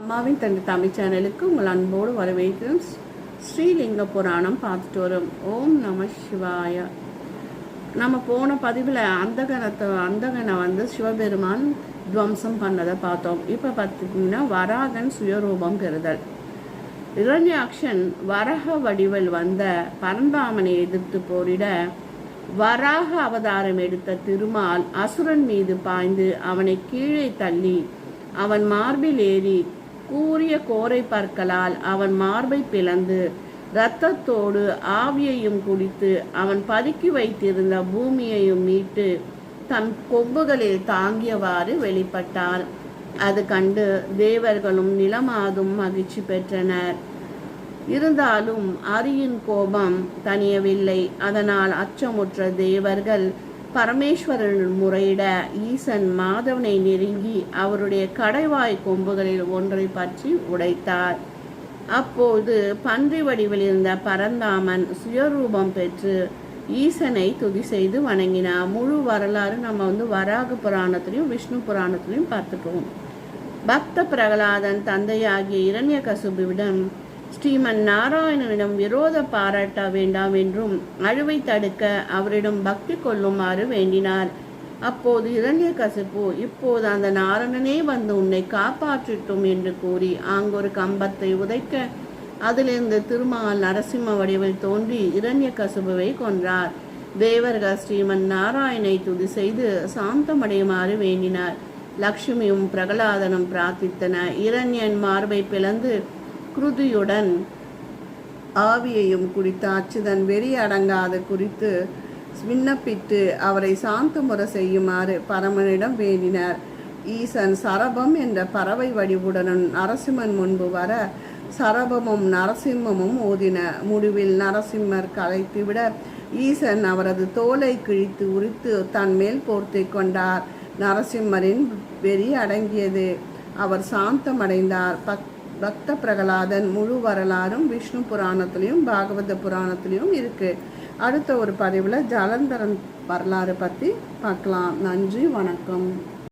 அம்மாவின் தந்தை தமிழ் சேனலுக்கு உங்கள் அன்போடு வரவேற்கிறோம். ஸ்ரீலிங்க புராணம் பார்த்துட்டு வரும். ஓம் நம சிவாய. நம்ம போன பதிவில் அந்தகனை சிவபெருமான் துவம்சம் பண்ணதை பார்த்தோம். இப்போ பார்த்திங்கன்னா வராகன் சுயரூபம் பெறுதல். இரண்யாக்ஷன் வரக வடிவில் வந்த பரந்தாமனை எதிர்த்து போரிட வராக அவதாரம் எடுத்த திருமால் அசுரன் மீது பாய்ந்து அவனை கீழே தள்ளி அவன் மார்பில் ஏறி கூரிய கோரை பற்களால் அவன் மார்பை பிளந்து இரத்தத்தோடு ஆவியையும் குடித்து அவன் பதுக்கி வைத்திருந்த பூமியையும் மீட்டு தன் கொம்புகளில் தாங்கியவாறு வெளிப்பட்டார். அது கண்டு தேவர்களும் நிலமாதும் மகிழ்ச்சி பெற்றனர். இருந்தாலும் அரியின் கோபம் தணியவில்லை. அதனால் அச்சமுற்ற தேவர்கள் பரமேஸ்வரன் முறையிட ஈசன் மாதவனை நெருங்கி அவருடைய கடைவாய் கொம்புகளில் ஒன்றை பற்றி உடைத்தார். அப்போது பன்றி வடிவில் இருந்த பரந்தாமன் சுயரூபம் பெற்று ஈசனை துதி செய்து வணங்கினார். முழு வரலாறு நம்ம வராக புராணத்திலையும் விஷ்ணு புராணத்திலையும் பார்த்துக்குவோம். பக்த பிரகலாதன் தந்தையாகிய இரண்யகசிபுவிடம் ஸ்ரீமன் நாராயணனிடம் விரோத பாராட்ட வேண்டாம் என்றும் அழுவை தடுக்க அவரிடம் பக்தி கொள்ளுமாறு வேண்டினார். அப்போது இரண்யகசிபு, இப்போது அந்த நாராயணனே வந்து உன்னை காப்பாற்றட்டும் என்று கூறி அங்கொரு கம்பத்தை உதைக்க அதிலிருந்து திருமால் நரசிம்ம வடிவில் தோன்றி இரண்யகசிபுவை கொன்றார். தேவர்கள் ஸ்ரீமன் நாராயணனை துதி செய்து சாந்தமடையுமாறு வேண்டினார். லக்ஷ்மியும் பிரகலாதனும் பிரார்த்தித்தன. இரண்யன் மார்பை பிளந்து குருதியுடன் ஆவியையும் குடித்த அச்சுதன் வெறி அடங்காது குறித்து விண்ணப்பித்து அவரை சாந்தமுறை செய்யுமாறு பரமனிடம் வேண்டினார். ஈசன் சரபம் என்ற பறவை வடிவுடனும் நரசிம்மன் முன்பு வர சரபமும் நரசிம்மமும் ஓதின. முடிவில் நரசிம்மர் கலைத்துவிட ஈசன் அவரது தோலை கிழித்து உரித்து தன் மேல் போர்த்தி கொண்டார். நரசிம்மரின் வெறி அடங்கியது. அவர் சாந்தமடைந்தார். பக்த பிரகலாதன் முழு வரலாறும் விஷ்ணு புராணத்திலையும் பாகவத புராணத்திலையும் இருக்கு. அடுத்த ஒரு பதிவில் ஜலந்தரன் வரலாறு பற்றி பார்க்கலாம். நன்றி, வணக்கம்.